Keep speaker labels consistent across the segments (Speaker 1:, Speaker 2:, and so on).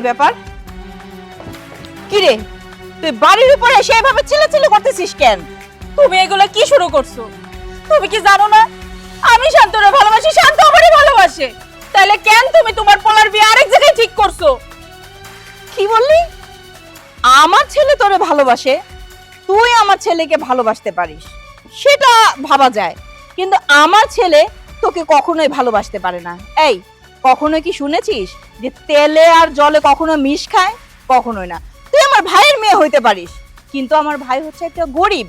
Speaker 1: ব্যাপার? কি রে, তুই বাড়ির উপরে এসে এভাবে চিল্লাচিল্লি করতেছিস কেন?
Speaker 2: তুমি এগুলা কি শুরু করছো? তুমি কি জানো না আমি শান্তরে ভালোবাসি, শান্ত আমারই ভালোবাসে? তাহলে কেন তুমি তোমার পোলার বিয়ে আরেক জায়গায় ঠিক করছো?
Speaker 1: কি বললি? আমার ছেলে তোরে ভালোবাসে, তুই আমার ছেলেকে ভালোবাসতে পারিস, সেটা ভাবা যায়, কিন্তু আমার ছেলে তোকে কখনোই ভালোবাসতে পারে না। এই, কখনো কি শুনেছিস যে তেলে আর জলে কখনো মিশ খায়? কখনোই না। তুই আমার ভাইয়ের মেয়ে হইতে পারিস, কিন্তু আমার ভাই হচ্ছে একটা গরিব।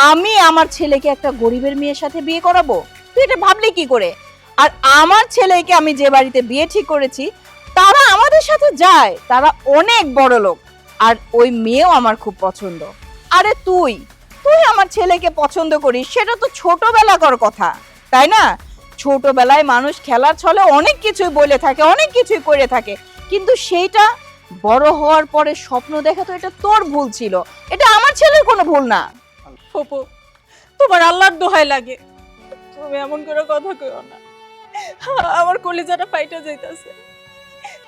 Speaker 1: আমি আমার ছেলেকে একটা গরিবের মেয়ের সাথে বিয়ে করাবো? তুই এটা ভাবলি কি করে? আর আমার ছেলেকে আমি যে বাড়িতে বিয়ে ঠিক করেছি তারা আমাদের সাথে যায়, তারা অনেক বড় লোক, আর ওই মেয়েও আমার খুব পছন্দ। আরে তুই তুই আমার ছেলেকে পছন্দ করিস, সেটা তো ছোটবেলাকার কথা, তাই না? ছোটবেলায় মানুষ খেলার ছলে অনেক কিছুই বলে থাকে, অনেক কিছুই করে থাকে, কিন্তু সেইটা বড় হওয়ার পরে স্বপ্ন দেখা তো এটা তোর ভুল ছিল, এটা আমার ছেলের কোনো ভুল না।
Speaker 2: ফুপু, তোমার আল্লাহর দোহাই লাগে, তুমি এমন করে কথা কইও না। আমার কলিজাটা ফাইটা যাইতাছে।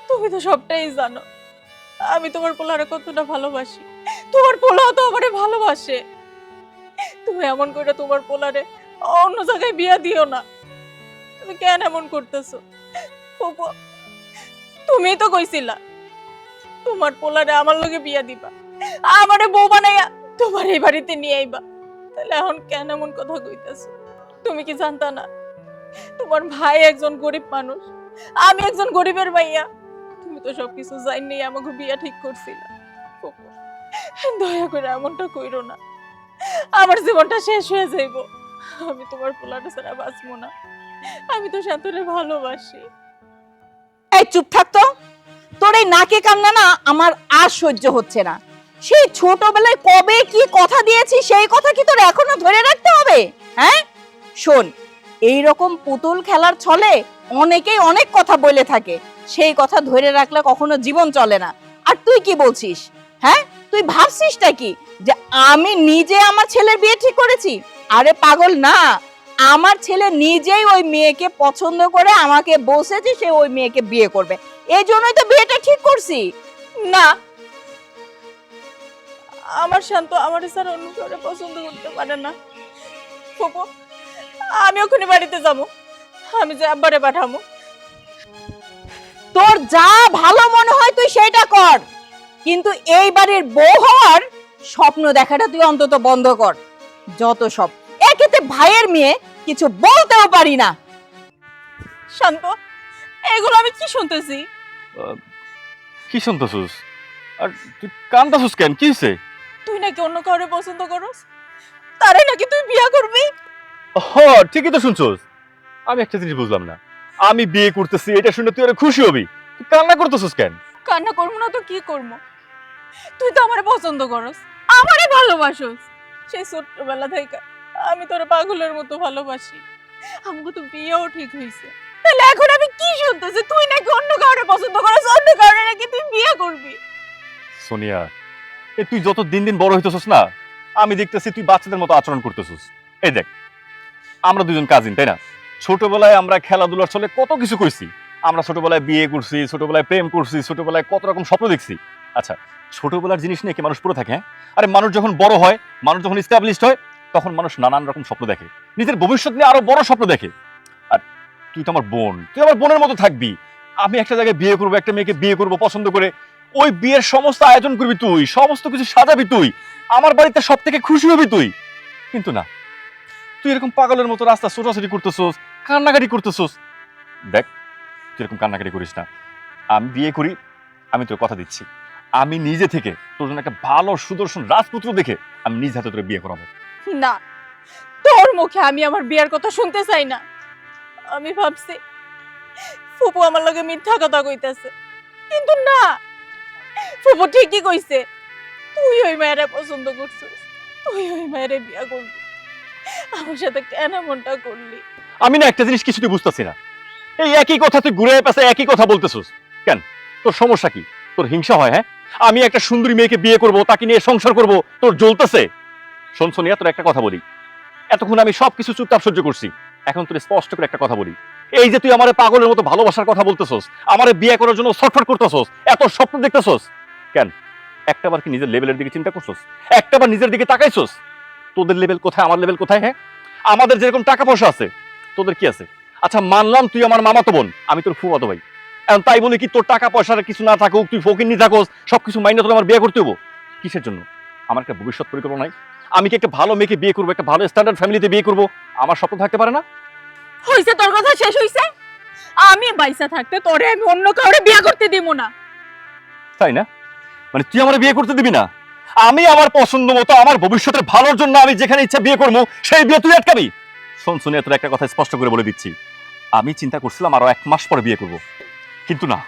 Speaker 2: তুমি তো সবটাই জানো আমি তোমার পোলারে কতটা ভালোবাসি, তোমার পোলাও তো আমারে ভালোবাসে। তুমি এমন করে তোমার পোলারে অন্য জায়গায় বিয়া দিও না। তুমি কেন এমন করতেছো? ফুপু, তুমি তো কইছিলা তোমার পোলারে আমার লগে বিয়া দিবা, আমারে বউ বানাইয়া তোমার এই বাড়িতে নিয়ে আইবা। তাহলে এখন কেন এমন কথা কইতেছো? তুমি কি জানতা না তোমার ভাই একজন গরিব মানুষ, আমি একজন গরিবের মাইয়া? তুমি তো সবকিছু জানি আমাকে বিয়া ঠিক করছিলা। ফুপু, দয়া করে এমনটা কইরো না, আমার জীবনটা শেষ হয়ে যাইব। আমি তোমার পোলাটা ছাড়া বাঁচবো না। আমি তো শান্তরে ভালোবাসি।
Speaker 1: এই চুপ থাকতো, তোর এই নাকে কান্না না আমার আর সহ্য হচ্ছে না। সেই ছোটবেলায় কবে কি কথা দিয়েছি সেই কথা কি তোর এখনো ধরে রাখতে হবে? হ্যাঁ শোন, এই রকম পুতুল খেলার ছলে অনেকেই অনেক কথা বলে থাকে, সেই কথা ধরে রাখলে কখনো জীবন চলে না। আর তুই কি বলছিস? হ্যাঁ, তুই ভাবছিসটা কি যে আমি নিজে আমার ছেলের বিয়ে ঠিক করেছি? আরে পাগল না, আমার ছেলে নিজেই ওই মেয়েকে পছন্দ করে আমাকে বলছে সে ওই মেয়েকে বিয়ে করবে, এই জন্যই তো বিয়েটা ঠিক করছি।
Speaker 2: না, আমার শান্ত আমার স্যার অন্য কাউকে পছন্দ করতে পারে না। ফুপু, আমি ওখানে বাড়িতে যাব, আমি যে আব্বারে পাঠাবো।
Speaker 1: তোর যা ভালো মনে হয় তুই সেটা কর, কিন্তু এই বাড়ির বউ হওয়ার স্বপ্ন দেখাটা তুই অন্তত বন্ধ কর। যত সব, একেতে ভাইয়ের মেয়ে, কিছু বলতেও পারি না।
Speaker 2: শান্ত, এগুলো আমি কি শুনতেছি?
Speaker 3: কি শুনতেছিস? আর তুই কান্দাছিস কেন? কি হইছে?
Speaker 2: তুই নাকি অন্য কাউরে পছন্দ করস, তারে নাকি তুই বিয়া করবি?
Speaker 3: ঠিকই তো শুনছস। আমি একটা জিনিস বুঝলাম না, আমি বিয়ে করতেছি এটা শুনে তুই আরে খুশি হবি, তুই কান্না করতেছিস কেন?
Speaker 2: কান্না করবো না তো কি করবো? তুই তো আমারে পছন্দ করস, আমারে ভালোবাসস। সেই ছোট্টবেলা থেকে আমি তোর পাগলের মতো ভালোবাসি, আমাকে তো বিয়েও ঠিক হইছে। তাহলে এখন আমি কি শুনতেছি তুই নাকি অন্য কাউরে পছন্দ করস, অন্য কাউরে নাকি তুই বিয়ে করবি?
Speaker 3: সোনিয়া, তুই যত দিন দিন বড় হইতেছিস না, আমি দেখতেছি তুই বাচ্চাদের মতো আচরণ করতেছিস। এই দেখ, আমরা দুজন কাজিন, তাই না? ছোটবেলায় আমরা খেলাধুলার ছলে কত কিছু কইছি, আমরা ছোটবেলায় বিয়ে করছি, ছোটবেলায় প্রেম করছি, ছোটবেলায় কত রকম স্বপ্ন দেখছি। আচ্ছা, ছোটবেলার জিনিস নিয়ে কি মানুষ পড়ে থাকে? হ্যাঁ, আরে মানুষ যখন বড় হয়, মানুষ যখন এস্টাবলিশড হয়, তখন মানুষ নানান রকম স্বপ্ন দেখে, নিজের ভবিষ্যৎ নিয়ে আরো বড় স্বপ্ন দেখে। আর তুই তো আমার বোন, তুই আমার বোনের মতো থাকবি। আমি একটা জায়গায় বিয়ে করবো, একটা মেয়েকে বিয়ে করবো পছন্দ করে, ওই বিয়ের সমস্ত আয়োজন করবি তুই, সমস্ত কিছু সাজাবি তুই, আমার বাড়িতে সব থেকে খুশি হবি তুই। কিন্তু না, তুই এরকম পাগলের মতো রাস্তা ছোটাছুটি করতেছোস, কান্নাকাটি করতেছোস। দেখ, তুই এরকম কান্নাকাটি করিস না। আমি বিয়ে করি, আমি তোর কথা দিচ্ছি, আমি নিজে থেকে তোর জন্য একটা ভালো সুদর্শন রাজপুত্র দেখে আমি নিজ হাতে তোর বিয়ে করাবো।
Speaker 2: না, তোর মুখে আমি আমার বিয়ার কথা শুনতে চাই না। আমি ভাবছি ফুপু আমার লগে মিথ্যা কথা কইতাছে, কিন্তু না, ফুপু ঠিকই কইছে। তুই ওই মেয়েরে পছন্দ করছিস, তুই ওই মেয়েরে বিয়া করবি। আমার সাথে কেন এমনটা করলি?
Speaker 3: আমি না একটা জিনিস কিছুতে বুঝতেছি না, এই একই কথা তুই ঘুরে পেছে একই কথা বলতেছিস কেন? তোর সমস্যা কি? তোর হিংসা হয়? হ্যাঁ, আমি একটা সুন্দরী মেয়েকে বিয়ে করব, তাকে নিয়ে সংসার করব, তোর জ্বলতেছে। শোন সোনিয়া, তোর একটা কথা বলি, এতক্ষণ আমি সবকিছু চুপচাপ সহ্য করছি, এখন তোর স্পষ্ট করে একটা কথা বলি, এই যে তুই আমারে পাগলের মতো ভালোবাসার কথা বলতেছস, আমারে বিয়ে করার জন্য ছটফট করতেছস, এত স্বপ্ন দেখতেছস কেন? একটাবার কি নিজের লেভেলের দিকে চিন্তা করছস? একটাবার নিজের দিকে তাকাইছস? তোদের লেভেল কোথায়, আমার লেভেল কোথায়? হ্যাঁ, আমাদের যেরকম টাকা পয়সা আছে তোদের কি আছে? আচ্ছা মানলাম তুই আমার মামাতো বোন, আমি তোর ফুফাতো ভাই, এখন তাই বলি কি তোর টাকা পয়সার কিছু না থাকুক, তুই ফকিন্নি থাকোস, সবকিছু মাইনে তোর আমার বিয়ে করতে হবো? কিসের জন্য? আমার একটা ভবিষ্যৎ পরিকল্পনা নাই? আমি কি একটা ভালো মেয়েকে বিয়ে করবো, একটা ভালো স্ট্যান্ডার্ড ফ্যামিলিতে বিয়ে করবো? আমার স্বপ্ন থাকতে পারে না?
Speaker 2: হইছে তোর কথা শেষ হইছে? আমি বাইসা থাকতে তোরে আমি অন্য কাউরে বিয়ে করতে দিব না।
Speaker 3: তাই না? মানে তুই আমার বিয়ে করতে দিবি না? আমি আমার পছন্দ মতো আমার ভবিষ্যতের ভালোর জন্য আমি যেখানে ইচ্ছা বিয়ে করবো, সেই বিয়ে তুই আটকাবি? শোন শুনে তোর একটা কথা স্পষ্ট করে বলে দিচ্ছি, আমি চিন্তা করছিলাম আরো 1 মাস পরে বিয়ে করব, কিন্তু না,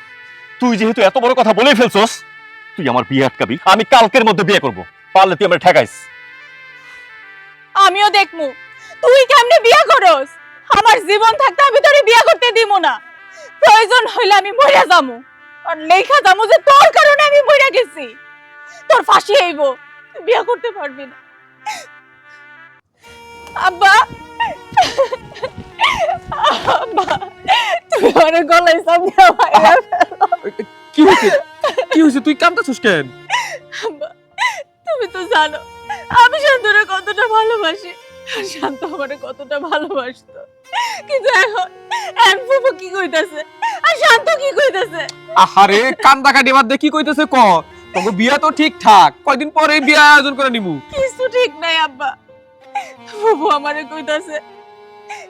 Speaker 3: তুই যেহেতু এত বড় কথা বলেই ফেলছস, তুই আমার বিয়ে আটকাবি। আমি কালকের মধ্যে বিয়ে করব, পারলে তুই আমার ঠেকাইস।
Speaker 2: আমিও দেখমু তুই কেমনে বিয়ে করস। আমার জীবন থাকতে আমি তোরে বিয়ে করতে দিব না। প্রয়োজন হইলে আমি মরে যামু, আর লেখা যামু যে তোর কারণে আমি মরে গেছি। তোর ফাঁসি হইব, তুই বিয়ে করতে পারবি না। আব্বা, আব্বা, তুই আমার গলায় সামনে মাইরা ফেলো।
Speaker 4: কি হয়েছে? কি হয়েছে? তুই কাঁদতেছিস কেন?
Speaker 2: আব্বা, তুমি তো জানো আমি শান্তরে কতটা ভালোবাসি, আর শান্ত আমারে কতটা ভালোবাসতো, কিন্তু এখন ফুফু কি কইতাছে আর শান্ত কি কইতাছে?
Speaker 4: আহারে কান্দা কাটি বাদ দে, কি কইতেছে ক? তোকে বিয়া তো ঠিকঠাক, কয়দিন পরে বিয়া আয়োজন করে নিমু।
Speaker 2: কিছু ঠিক নাই আব্বা। ফুফু আমারে কইতাছে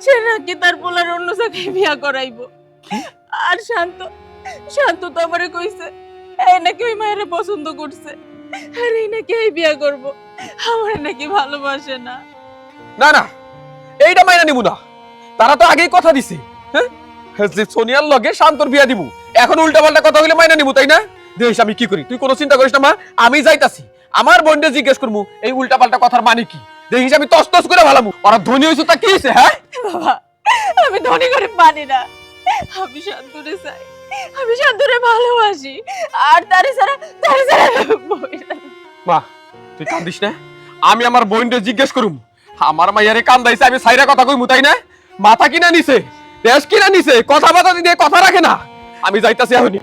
Speaker 2: সে নাকি তার পোলার অন্য জায়গায় বিয়া করাইবো। আর শান্ত শান্ত তো আমারে কইছে এই নাকি ওই মায়ের পছন্দ করছে, আর এই নাকি এই বিয়া করব, আমার নাকি ভালোবাসে না।
Speaker 4: না না, এইটা মাইনা নিমু না। তারা তো আগেই কথা দিছে, হ্যাঁ, যে সোনিয়ার লগে শান্তর বিয়া দিমু। এখন উল্টা পাল্টা কথা হইলে মাইনা নিমু, তাই না? দেখ আমি কি করি, তুই কোনো চিন্তা করিস না মা, আমি যাইতাছি আমার বোনকে জিজ্ঞেস করমু এই উল্টা পাল্টা কথার মানে কি। দেখিস আমি তস তস করে ভালামু। ওরা ধনী হইছে তা কি হইছে? হ্যাঁ
Speaker 2: বাবা, আমি ধনী করে পারি না, আমি শান্তরে চাই, আমি শান্তরে ভালোবাসি, আর তারে ছাড়া
Speaker 4: মা তুই কান্দিস না, আমি আমার বোনকে জিজ্ঞেস করুম। আমার মাইয়ারে কান্দাইছে, আমি সাইরা কথা কইমু, তাই না? মাথা কিনা নিছে, দেশ কিনা নিছে, কথা বাতা দিয়ে কথা রাখে না। আমি যাইতাছি এখনই।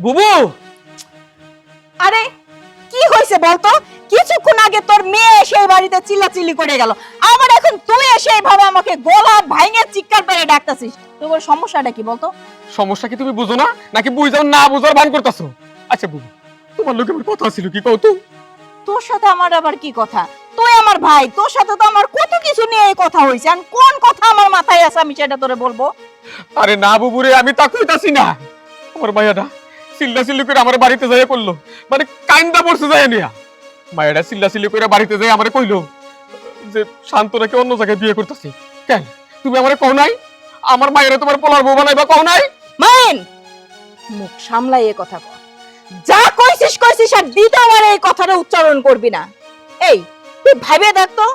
Speaker 4: বুবু,
Speaker 1: আরে কি হয়েছে বলতো? কিছুক্ষণ আগে তোর মেয়ে এসে এই বাড়িতে চিল্লাচিল্লি করে গেল, আবার এখন তুই এসে এইভাবে আমাকে গলা ভাঙে চিৎকার করে ডাকতাছিস। তোর সমস্যাটা কি বলতো?
Speaker 4: সমস্যা কি তুমি বুঝো না, নাকি বুঝাও না বুঝার ভান করতেছো? আচ্ছা বুবু, তোমার লোকে আমার কথা ছিল কি কও তো?
Speaker 1: তোর সাথে আমার আবার কি কথা? তুই আমার ভাই, তোর সাথে তো আমার কত কিছু নিয়ে এই কথা হয়েছে, আর কোন কথা আমার মাথায় আছে আমি সেটা তোরে বলবো?
Speaker 4: আরে না বুবু রে, আমি তা কইতাছি না। আমার মাইয়াটা চিল্লা চিল্লি করে আমার বাড়িতে যাইয়া করলো, মানে কাইন্দা পড়ছে যায় নিয়া। মায়েরা চিল্লা চিল্লি করে বাড়িতে যাই আমারে কইলো যে শান্ত নাকি অন্য জায়গায় বিয়ে করতেছি। কেন তুমি আমারে কও নাই? আমার মায়েরা তোমার পোলার বউ বানাইবা কও নাই?
Speaker 1: মাইন, মুখ সামলাই এই কথা কর। যা কইছিস কইছিস, আর দ্বিতীয়বার এই কথাটা উচ্চারণ করবি না। এই তুই ভাবে দেখ তো,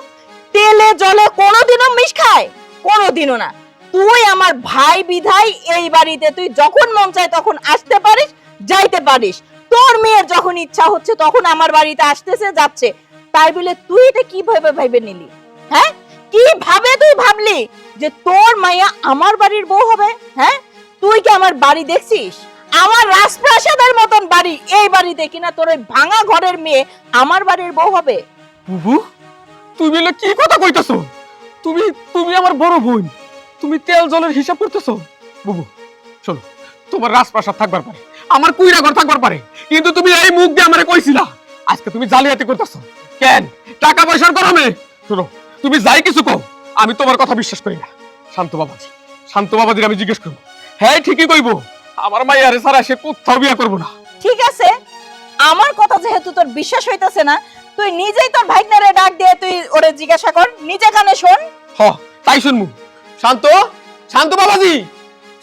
Speaker 1: তেলে জলে কোনোদিনও মিশ খায়? কোনোদিনও না। তুই আমার ভাই বিধাই এই বাড়িতে তুই যখন মন চায় তখন আসতে পারিস, যাইতে পারিস। তোর মেয়ের যখন ইচ্ছা হচ্ছে তখন আমার বাড়িতে আসতেছে যাচ্ছে, তাই বলে তুই এটা কিভাবে ভাইবে নিলি? হ্যাঁ, কিভাবে তুই ভাবলি যে তোর মাইয়া আমার বাড়ির বউ হবে? হ্যাঁ, তুই কি আমার বাড়ি দেখছিস? আমার রাজপ্রাসাদের মতন বাড়ি, এই বাড়িতে কিনা তোর ওই ভাঙা ঘরের মেয়ে আমার বাড়ির বউ হবে?
Speaker 4: বুবু তুমি বলে কি কথা কইতাছো? তুমি তুমি আমার বড় বোন, তুমি তেল জলের হিসাব করতেছো? বুবু শোনো, তোমার রাজপ্রাসাদ থাকবার পারে, আমার কুইরা ঘর থাকবার পারে, কিন্তু তুমি এই মুখ দিয়ে আমারে কইছিলা আজকে তুমি জালিয়াতি করতেছো কেন? টাকা পয়সার গরমে? শোনো, তুমি যাই কিছু কও, আমি তোমার কথা বিশ্বাস করি না। শান্ত বাবাজির আমি জিজ্ঞেস করবো, হ্যাঁ ঠিকই কইবো, আমার মাইয়ারে ছাড়া সে কোথাও বিয়ে করবো না।
Speaker 1: ঠিক আছে, আমার কথা যেহেতু তোর বিশ্বাস হইতাছে না, তুই নিজেই তোর ভাইনারে ডাক দিয়ে তুই ওরে জিজ্ঞাসা কর, নিজে কানে শোন।
Speaker 4: হ তাই শুনমু। শান্ত, শান্ত বাবাজি,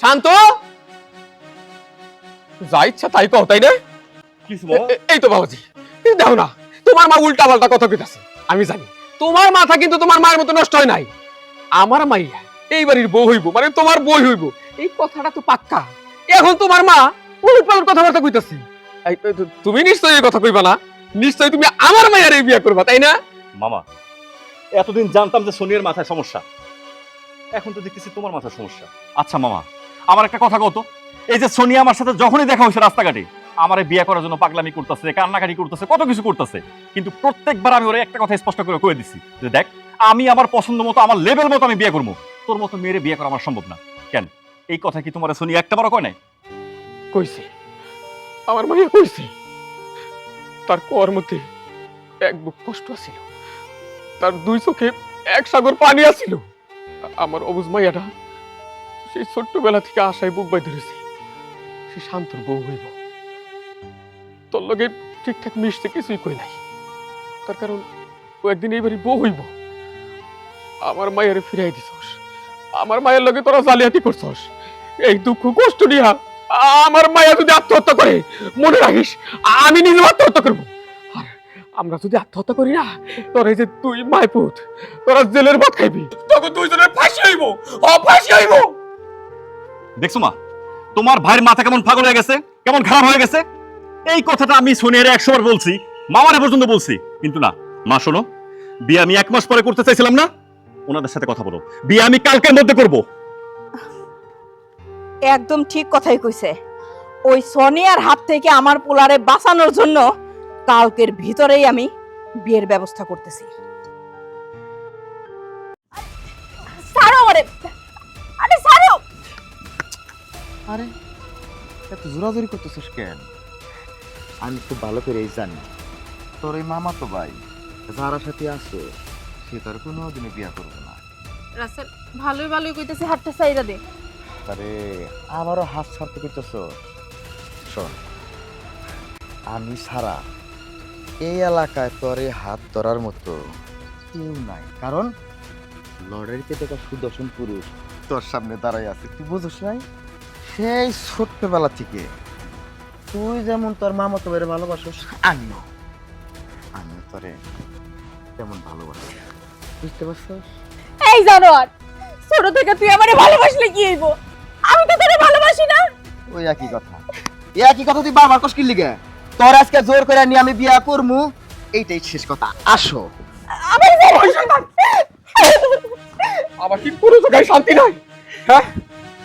Speaker 4: শান্ত, যা ইচ্ছা তাই কও, তাই না? এই তো বাবাজি, দেখো না তোমার মা উল্টা পাল্টা কথা কইতাছে। আমি জানি তোমার মাথা কিন্তু তোমার মায়ের মতো নষ্ট হয় নাই। আমার মাইয়া এই বাড়ির বউ হইব, মানে তোমার বই হইব, এই কথাটা তো পাক্কা। এখন তোমার মা উলট পালট কথাবার্তা কইতাছি। তুমি নিশ্চয়ই এই কথা কইবা না, নিশ্চয়ই তুমি আমার মায়ের এই বিয়ে করবা, তাই না?
Speaker 3: মামা, এতদিন জানতাম যে সোনিয়ার মাথায় সমস্যা, এখন তো দেখতেছি তোমার মাথায় সমস্যা। আচ্ছা মামা, আমার একটা কথা কত, এই যে সোনিয়া আমার সাথে যখনই দেখা হয়েছে রাস্তাঘাটে আমারে বিয়ে করার জন্য পাগলামি করতেছে, কান্নাকাটি করতেছে, কত কিছু করতেছে, কিন্তু প্রত্যেকবার আমি ওরে একটা কথা স্পষ্ট করে কয়ে দিচ্ছি যে দেখ, আমি আমার পছন্দ মতো, আমার লেভেল মতো আমি বিয়ে করবো, তোর মতো মেয়েরে বিয়ে করা আমার সম্ভব না। কেন, এই কথা কি তোমার সোনিয়া একটা বড় কয় নাই?
Speaker 4: কইছে, আমার মাইয়া কইছে। তার কোয়ার মধ্যে এক বুক কষ্ট আছিল, তার দুই চোখে এক সাগর পানি আছিল। আমার অবুজ মাইয়াটা সেই ছোট্টবেলা থেকে আশায় বুক বাই ধরেছে সে শান্তর বউ হইব। তোর লগে ঠিকঠাক মিশতে কিছুই কই নাই, তার কারণ ও একদিন এইবারই বউ হইব। আমার মায়ের ফিরাই দিছস, আমার মায়ের লগে তোরা জালিয়াতি করছস। এই দুঃখ কষ্ট নিয়া আমার মায়া যদি আত্মহত্যা করে, মনে রাখিস আমি নিজে আত্মহত্যা করবো। আর আমরা যদি আত্মহত্যা করি না, তোর এই যে তুই মাইপুত, তোরা জেলের ভাত খাইবি, তখন দুইজনের ফাঁসি হইব, ফাঁসি হইব।
Speaker 3: দেখছো মা, তোমার ভাইয়ের মাথা কেমন পাগল হয়ে গেছে, কেমন খারাপ হয়ে গেছে। এই কথাটা আমি সোনিয়ারে 100 বার বলছি, মামারে পর্যন্ত বলছি, কিন্তু না। মা শোনো, বিয়ে আমি 1 মাস পরে করতে চাইছিলাম না, ওনাদের সাথে কথা বলো, বিয়ে আমি কালকের মধ্যে করব।
Speaker 1: একদম ঠিক কথাই কইছে। ওই সোনিয়ার হাত থেকে আমার পোলারে বাঁচানোর জন্য কালকের ভিতরেই আমি বিয়ের ব্যবস্থা করতেছি। ছাড়ো আমারে, আরে ছাড়ো।
Speaker 5: আরে এত জোরাজোরি করতেছিস কেন? আমি খুব ভালো করেই জানি তোর এই মামা তো ভাই যার সাথে আছে সে তার কোনো দিনে বিয়া করবে না।
Speaker 2: রাসেল ভালোই ভালোই কইতেছে, হাতটা সাইরা দে।
Speaker 5: আরে আবারও হাত ছাড়তে করতেছ। শোন, আমি ছাড়া এই এলাকায় তোর এই হাত ধরার মতো কেউ নাই, কারণ লড়াইতে দেখা সুদর্শন পুরুষ তোর সামনে দাঁড়াই আছে, তুই বুঝিস নাই? সেই ছোট্টবেলা থেকে তুই যেমন তোর মামাতো ভাইয়ের ভালোবাসিস, আমিও তোরে তেমন ভালোবাসি, বুঝতে পারছিস?
Speaker 2: এই জানোয়ার, ছোট থেকে তুই আমারে ভালোবাসলে কি হইব? আমি তো তোরে ভালোবাসি না।
Speaker 5: ওই একই কথা, একই কথা তুই বারবার কষ্ট লিগে। তোর আজকে জোর করে নিয়ে আমি বিয়া করমু, এইটাই শেষ কথা। আসো।
Speaker 4: আমার কি কোনো জায়গায় শান্তি নাই? হ্যাঁ,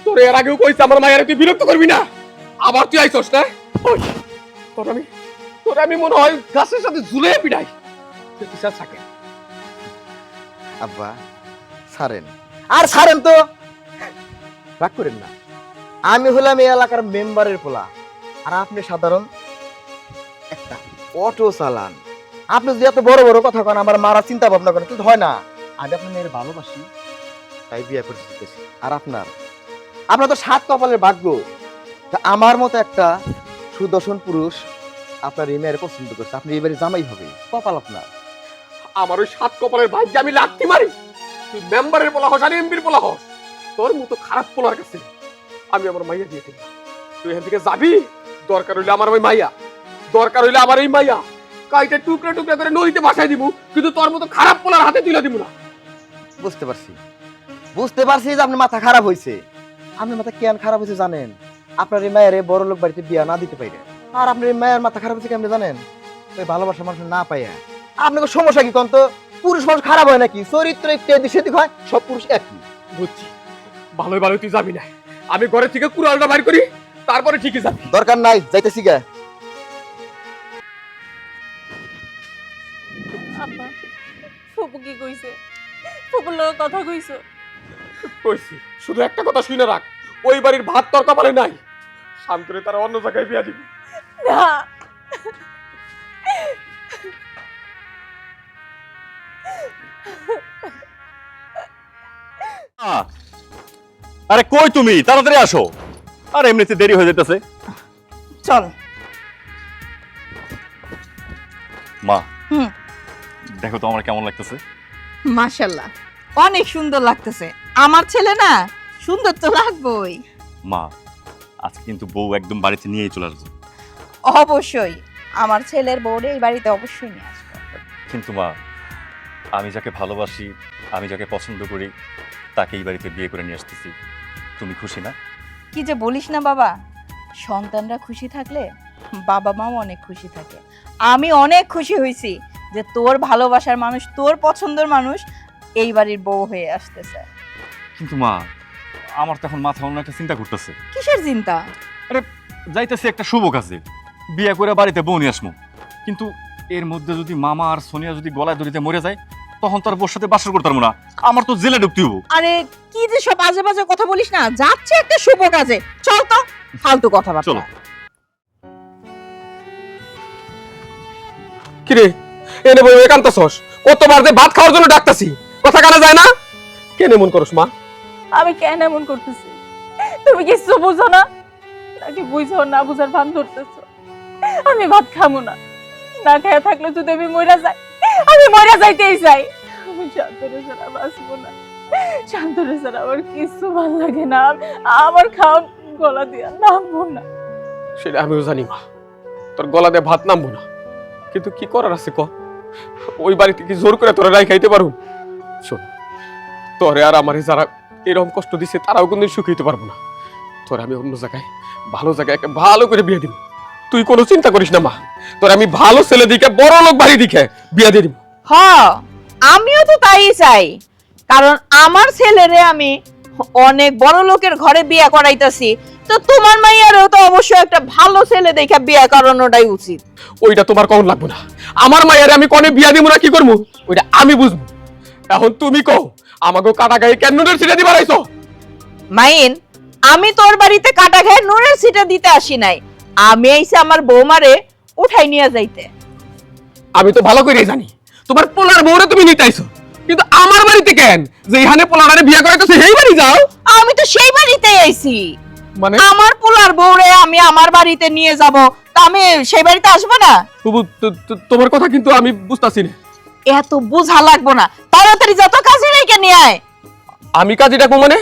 Speaker 4: তোর এর আগেও কইছে আমার মায়ের তুই বিরক্ত করবি না, আবার তুই আইছস না? ওই তোর আমি মনে হয় গাছের সাথে ঝুলে পিটাই। তুই কিসের থাকে?
Speaker 5: আব্বা ছাড়েন, আর ছাড়েন তো, রাগ করেন না। আমি হলাম এই এলাকার মেম্বারের পোলা, আর আপনি সাধারণ একটা অটো চালান। আপনি যদি এত বড় বড় কথা কন, আমার মারা চিন্তা ভাবনা করেন, তো হয় না। আমি আপনার মেয়ের ভালোবাসি, তাই বিয়ে করে দিতেছি। আর আপনার তো 7 কপালের ভাগ্য, তা আমার মতো একটা সুদর্শন পুরুষ আপনার এই মেয়ের পছন্দ করছে, আপনি এবারে জামাই হবে, কপাল আপনার।
Speaker 4: আমার ওই 7 কপালের ভাগ্যে আমি লাথি মারি, তুই মেম্বারের পোলা হস আর এমপির পোলা হস, তোর মতো খারাপ পোলার কাছে আমি আমার মাইয়া দিয়ে দিই। তুই এখান থেকে যাবি, দরকার হইলে আমার ওই মাইয়া, দরকার হইলে আমার এই মাইয়া কাইটা টুকরা টুকরা করে নদীতে ভাসাই দিব, কিন্তু তোর মতো খারাপ পোলার হাতে তুলে দিব না।
Speaker 5: বুঝতে পারছি যে আপনার মাথা খারাপ হয়েছে। আপনার মাথা কেন খারাপ হয়েছে জানেন? আপনার এই মায়ের বড় লোক বাড়িতে বিয়া না দিতে পারে, আর আপনার এই মায়ের মাথা খারাপ হয়েছে কেমন জানেন? ওই ভালোবাসা মানুষ না পাইয়া। আপনাকে সমস্যা কি কোন তো? পুরুষ মানুষ খারাপ হয় নাকি? চরিত্র একটু এদিক সেদিক হয়, সব পুরুষ একই।
Speaker 4: বুঝছি, ভালোই ভালো তুই যাবি না, আমি ঘরে থেকে কুড়ালটা বাইর করি, তারপরে ঠিকই যাবি।
Speaker 5: দরকার নাই, যাইতেছি গে।
Speaker 2: আপা, ফুপু কি কইছে? ফুপুর লগে কথা কইছো?
Speaker 4: কইছি, শুধু একটা কথা শুনে রাখ, ওই বাড়ির ভাত তোর কপালে নাই, শান্তরে তারা অন্য জায়গায় বিয়া দিবি।
Speaker 2: না।
Speaker 3: আরে কই তুমি, তাড়াতাড়ি আসো। আর এমনিতে দেরি হয়ে যেতেছে।
Speaker 1: চল।
Speaker 3: মা,
Speaker 1: হুম,
Speaker 3: দেখো তো আমার কেমন লাগতেছে।
Speaker 1: মাশাআল্লাহ, অনেক সুন্দর লাগতেছে। আমার ছেলে না, সুন্দর তো লাগবেই।
Speaker 3: মা, আজকে কিন্তু বউ একদম বাড়িতে নিয়েই চলে আসবে।
Speaker 1: অবশ্যই আমার ছেলের বউরে এই বাড়িতে অবশ্যই নিয়ে আসবো।
Speaker 3: কিন্তু মা, আমি যাকে ভালোবাসি, আমি যাকে পছন্দ করি, তাকে এই বাড়িতে বিয়ে করে নিয়ে আসতেছি। তুমি খুশি না?
Speaker 1: কি যে বলিস না বাবা, সন্তানরা খুশি থাকলে বাবা মাও অনেক খুশি থাকে। আমি অনেক খুশি হয়েছি যে তোর ভালোবাসার মানুষ, তোর পছন্দের মানুষ এই বাড়ির বউ হয়ে আসতেছে।
Speaker 3: কিন্তু মা, আমার তো এখন মাথা অন্য একটা চিন্তা করতেছে।
Speaker 1: কিসের চিন্তা?
Speaker 3: যাইতেছি একটা শুভ কাজে, বিয়ে করে বাড়িতে বউ নিয়ে আসমু, কিন্তু এর মধ্যে যদি মামা আর সোনিয়া যদি গলায় দড়িতে মরে যায়, তখন তো আর বোর সাথে বাসর করতে পারবো না, আমার তো জেলে ঢুকতে হবো।
Speaker 1: আরে কি যে সব বাজে বাজে কথা বলিস না, যাচ্ছে একটা শুভ কাজে, চল তো, ফালতু কথাবার্তা।
Speaker 3: চলো।
Speaker 4: কিরে এনে বই একান্ত সস, কতবার যে ভাত খাওয়ার জন্য ডাকতাছি, কথা কানা যায় না? কেন এমন করস মা?
Speaker 2: আমি কেন এমন করতেছি? তুমি কিছু বুঝো না নাকি বুঝো না বুঝার ভান ধরতেছো? আমি ভাত খাবো না, না খেয়ে থাকলে যদি আমি মরে যাই, আমি মরে যাইতেই চাই। আমি শান্তরে ছাড়া বাঁচবো না, শান্তরে ছাড়া আমার কিছু ভালো লাগে না, আমার খাওয়া গলা দিয়া নামবো না।
Speaker 4: সেটা আমিও জানি মা, তোর গলা দিয়ে ভাত নামবো না, কিন্তু কি করার আছে ক? ওই বাড়িতে কি জোর করে তোরা রাই খাইতে পারবো? শোন, তোরে আর আমারে যারা এরকম কষ্ট দিছে তারাও কোনদিন সুখী হইতে পারবো না। তোর আমি অন্য জায়গায় ভালো জায়গায় একটা ভালো করে বিয়ে দিব। তুই কোনো চিন্তা করিস না মা, তোর আমি ভালো ছেলে দিকে বড় লোক বাড়ি দিকে বিয়ে দিয়ে দিব।
Speaker 1: হ্যাঁ, আমিও তো তাই চাই, কারণ আমার ছেলেরে আমি অনেক বড় লোকের ঘরে বিয়ে করাইতাছি, তো তোমার মাইয়ারও তো অবশ্যই একটা ভালো ছেলে দেখে বিয়ে করানোটাই উচিত।
Speaker 4: ওইটা তোমার কখন লাগবো না, আমার মায়ের আমি কনে বিয়া দিব না কি করবো ওইটা আমি বুঝবো। এখন তুমি কও আমাকে কাটা গায়ে কেন নুনের ছিটে দিবার আইছো?
Speaker 1: মাইন, আমি তোর বাড়িতে কাটা খেয়ে নুনের সিটা দিতে আসি নাই, আমি আইছি আমার বৌমারে উঠাই নিয়ে যাইতে।
Speaker 4: আমি তো ভালো করেই জানি তোমার পোলার বউরে তুমি নিতে আইছো, কিন্তু আমার বাড়িতে কেন? যে এখানে পোলারে বিয়া করাইতেছে সেই বাড়ি যাও।
Speaker 1: আমি তো সেই বাড়িতেই আইছি,
Speaker 4: মানে
Speaker 1: আমার পোলার বউরে আমি আমার বাড়িতে নিয়ে যাব, তা আমি সেই বাড়িতে আসবো না?
Speaker 4: তবু তোমার কথা কিন্তু আমি বুঝতাছি না।
Speaker 1: এত বোঝা লাগবো না, তাড়াতাড়ি যত কাজে রেখে নিয়ে আয়।
Speaker 4: আমি কাজী ডাকবো মানে?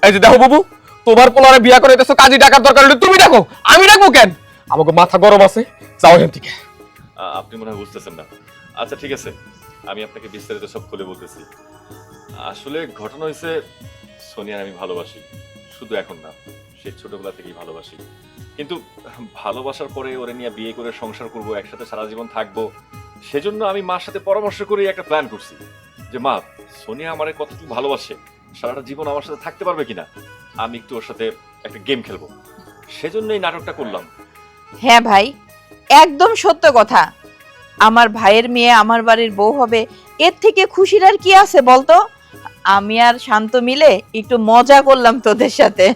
Speaker 4: এই যে দেখো বাবু, তোমার পোলারে বিয়া করাইতেছো, কাজী ডাকার দরকার হলে তুমি ডাকো, আমি ডাকবো কেন? আমাকে মাথা গরম আছে, যাও এখান থেকে।
Speaker 3: আপনি মনে হয় বুঝতেছেন না। আচ্ছা ঠিক আছে, আমি আপনাকে বিস্তারিত সব খুলে বলতেছি। আসলে ঘটনা হয়েছে, সোনিয়ার আমি ভালোবাসি, শুধু এখন না, সেই ছোটবেলা থেকেই ভালোবাসি, কিন্তু ভালোবাসার পরে ওরে নিয়ে বিয়ে করে সংসার করব, একসাথে সারা জীবন থাকবো, সেজন্য আমি মার সাথে পরামর্শ করে একটা প্ল্যান করছি যে মা, সোনিয়া আমারে কতটুকু ভালোবাসে, সারাটা জীবন আমার সাথে থাকতে পারবে কিনা, আমি একটু ওর সাথে একটা গেম খেলবো, সেজন্য এই নাটকটা করলাম।
Speaker 1: হ্যাঁ ভাই, একদম সত্য কথা। আমার ভাইয়ের মেয়ে আমার বাড়ির বউ হবে, এর থেকে খুশির আর কি আছে বলতো? আমি আর শান্ত মিলে একটু মজা করলাম তোদের সাথে।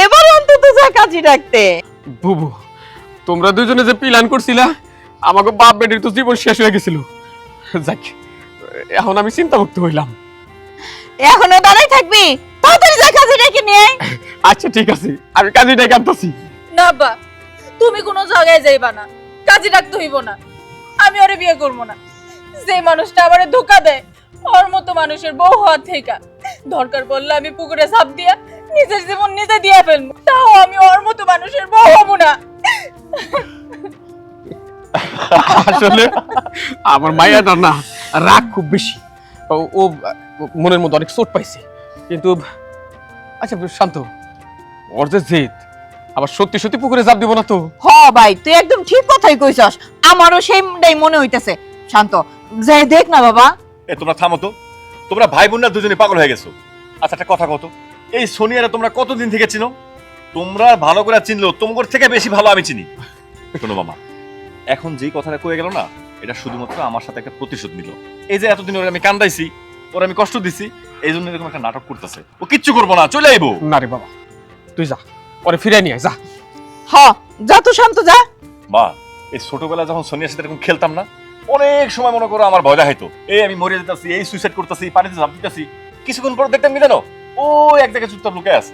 Speaker 1: এবার অন্তত যা কাজী রাখতে।
Speaker 4: বুবু, তোমরা দুজনে যে প্ল্যান করছিলা, আমাকে বাপ বেটির তো জীবন শেষ হয়ে গেছিল। যাক, এখন আমি চিন্তামুক্ত হইলাম।
Speaker 1: এখনো দাঁড়াই থাকবি? তাড়াতাড়ি যা কাজী রেখে নিয়ে আয়।
Speaker 4: আচ্ছা ঠিক আছে, আমি কাজী ডেকে আনতাছি।
Speaker 2: না বা, তুমি কোনো জায়গায় যাইবা না, কাজে ডাকতে হইব না, আমি ওরে বিয়ে করবো না। যে মানুষটা আমারে ধোকা দেয়, ওর মতো মানুষের বউ হওয়ার থেকে দরকার পড়লে আমি পুকুরে ঝাঁপ দিয়া নিজের জীবন নিজে দিয়ে ফেলবো, তাও আমি ওর মতো মানুষের বউ হবো না।
Speaker 4: আসলে আমার মাইয়াটা না রাগ খুব বেশি, ও মনের মধ্যে অনেক চোট পাইছে, কিন্তু আচ্ছা শান্ত, ওর যে জেদ, আবার সত্যি সত্যি পুকুরে ঝাঁপ দিব না তো?
Speaker 1: হ ভাই, তুই একদম ঠিক কথাই কইছস, আমারও সেইটাই মনে হইতেছে। শান্ত, যাই দেখ না বাবা।
Speaker 3: এ তোমরা থামো তো, তোমরা ভাই বোনরা দুজনে পাগল হয়ে গেছো। আচ্ছা একটা কথা কত, এই সোনিয়ারে তোমরা কতদিন থেকে চিনো? তোমরা ভালো করে চিনলো, তোমার থেকে বেশি ভালো আমি চিনি। শোনো মামা, এখন যেই কথাটা কয়ে গেল না, এটা শুধুমাত্র আমার সাথে একটা প্রতিশোধ নিল। এই যে এতদিন ওরে আমি কান্দাইছি, ওরে আমি কষ্ট দিছি, এই জন্য এরকম একটা নাটক করতেছে। ও কিচ্ছু করবো না, চলে আইবো।
Speaker 4: না রে বাবা, তুই যা, ওরে ফিরে নিয়ে আয়, যা।
Speaker 1: হ, যা তো শান্ত, যা।
Speaker 3: মা, এই ছোটবেলা যখন সোনিয়ার সাথে এরকম খেলতাম না, অনেক সময় মনে করো আমার ভয় দেখাইতো, এই আমি মরে যেতেছি, এই সুইসাইড করতেছি, পানিতে ঝাঁপ দিতেছি, কিছুক্ষণ পর দেখতাম কি জানো, ও এক জায়গায় চুপচাপ লুকায় আছে।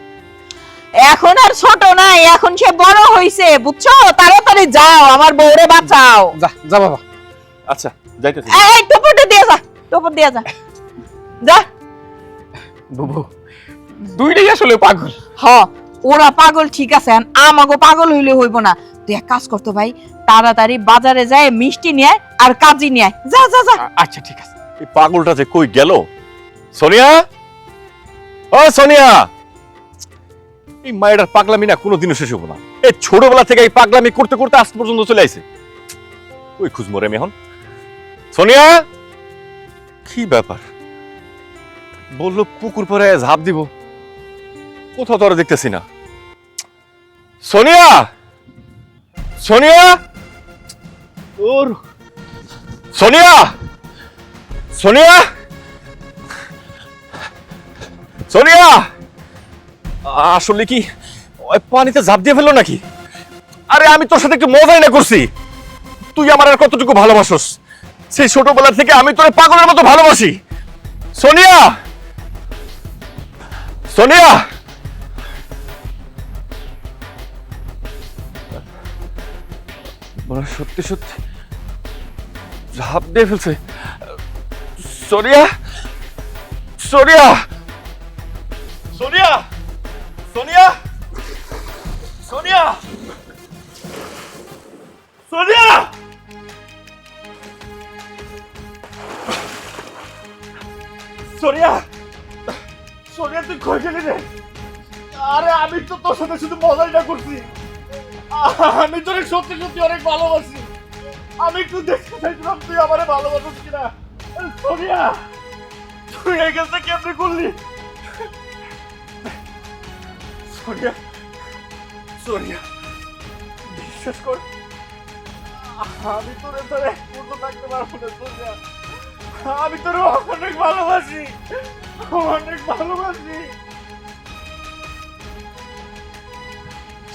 Speaker 1: এখন আর ছোট নাই, এখন সে বড় হইছে, বুঝছো? তাড়াতাড়ি যাও, আমার বউরে বাঁচাও।
Speaker 4: যা যা বাবা।
Speaker 3: আচ্ছা যাইতেছি।
Speaker 1: এই টপরটা দিয়ে যা, টপর দিয়ে যা, যা।
Speaker 4: বুবু, দুইটাই আসলে পাগল।
Speaker 1: হ, ওরা পাগল ঠিক আছে, আমাগো পাগল হইলে হইব না। তুই এক কাজ করতো ভাই, তাড়াতাড়ি বাজারে যায় মিষ্টি নিয়ে আয় আর কাজি নিয়ে আয়, যা যা যা।
Speaker 4: আচ্ছা ঠিক আছে।
Speaker 3: এই পাগলটা যে কই গেল? সোনিয়া, ও সোনিয়া, এই মায়ের পাগলামি না কোনোদিনও শেষ হবো না। এই ছোটবেলা থেকে এই পাগলামি করতে করতে আজ পর্যন্ত চলে আইছে। ওই খুঁজ মরে আমি এখন। সোনিয়া, কি ব্যাপার? বললো পুকুর পরে ঝাঁপ দিব, কোথাও তো আর দেখতেছি না। সোনিয়া, সোনিয়া, ওর সোনিয়া, সোনিয়া, সোনিয়া, আসলে কি ওই পানিতে ঝাঁপ দিয়ে ফেললো নাকি? আরে আমি তোর সাথে একটু মজাই না করছি। তুই আমার আর কতটুকু ভালোবাসোস, সেই ছোটবেলা থেকে আমি তোর পাগলের মতো ভালোবাসি। সোনিয়া, সোনিয়া, মানে সত্যি সত্যি ঝাঁপ দিয়ে ফেলছে। সোনিয়া, সোনিয়া, সোনিয়া, সোনিয়া, সোনিয়া, সোনিয়া, সোনিয়া, সোনিয়া, তুই কই গেলি রে? আরে আমি তো তোর সাথে শুধু মজাই না করছি, আমি তোর সত্যি সত্যি অনেক ভালোবাসি। আমি একটু দেখতে চাইছিলাম তুই আমারে ভালোবাসিস কিনা। সোনিয়া, তুই এই কাজটা কেমনে করলি? সোনিয়া, সোনিয়া, বিশ্বাস কর আমি তোর ধরে পুরো থাকতে পারবো না। সোনিয়া, আমি তোর অনেক ভালোবাসি, অনেক ভালোবাসি।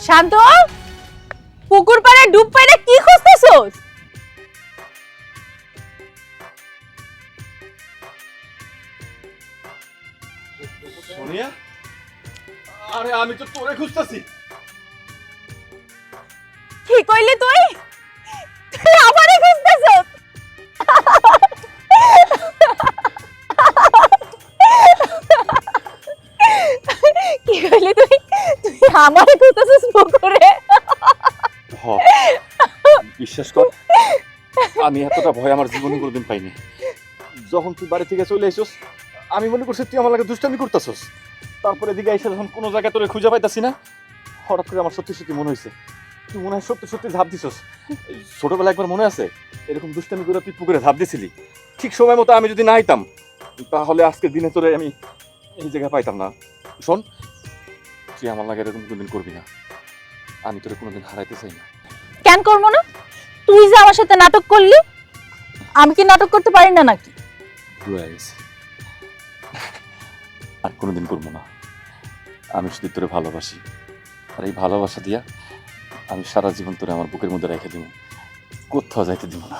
Speaker 2: শান্ত, পুকুর পাড়ে ডুব পাইলে কি খুঁজতেছস?
Speaker 3: সোনিয়া, আরে আমি তো তোরে খুঁজতেছি।
Speaker 2: কি কইলি তুই? তুই আমারে খুঁজতেছস? কি কইলি তুই? তুই আমারে খুঁজতেছস পুকুরে?
Speaker 3: বিশ্বাস কর, আমি এতটা ভয় আমার জীবনে কোনোদিন পাইনি। যখন তুই বাড়ি থেকে চলে এসোস, আমি মনে করছি তুই আমার লাগে দুষ্টামি করতেছস। তারপরে এদিকে এসে যখন কোনো জায়গায় তোরে খুঁজে পাইতাছি না, হঠাৎ করে আমার সত্যি সত্যি মনে হয়েছে তুই মনে হয় সত্যি সত্যি ঝাঁপ দিছস। ছোটবেলা একবার মনে আছে এরকম দুষ্টামি করে তুই পুকুরে ঝাঁপ দিছিলি। ঠিক সময় মতো আমি যদি না আইতাম, তাহলে আজকের দিনে তোরে আমি এই জায়গায় পাইতাম না। শোন, তুই আমার লাগে এরকম কোনোদিন করবি না। আমি তোরে কোনোদিন হারাইতে চাই না।
Speaker 2: কেন করবো না? তুই যে আমার সাথে নাটক করলি, আমি কি নাটক করতে পারি না নাকি?
Speaker 3: ভুল হয়ে গেছে, আর কোনোদিন করবো না। আমি শুধু তোরে ভালোবাসি, আর এই ভালোবাসা দিয়া আমি সারা জীবন তোরে আমার বুকের মধ্যে রেখে দিব, কোথাও যাইতে দিব না।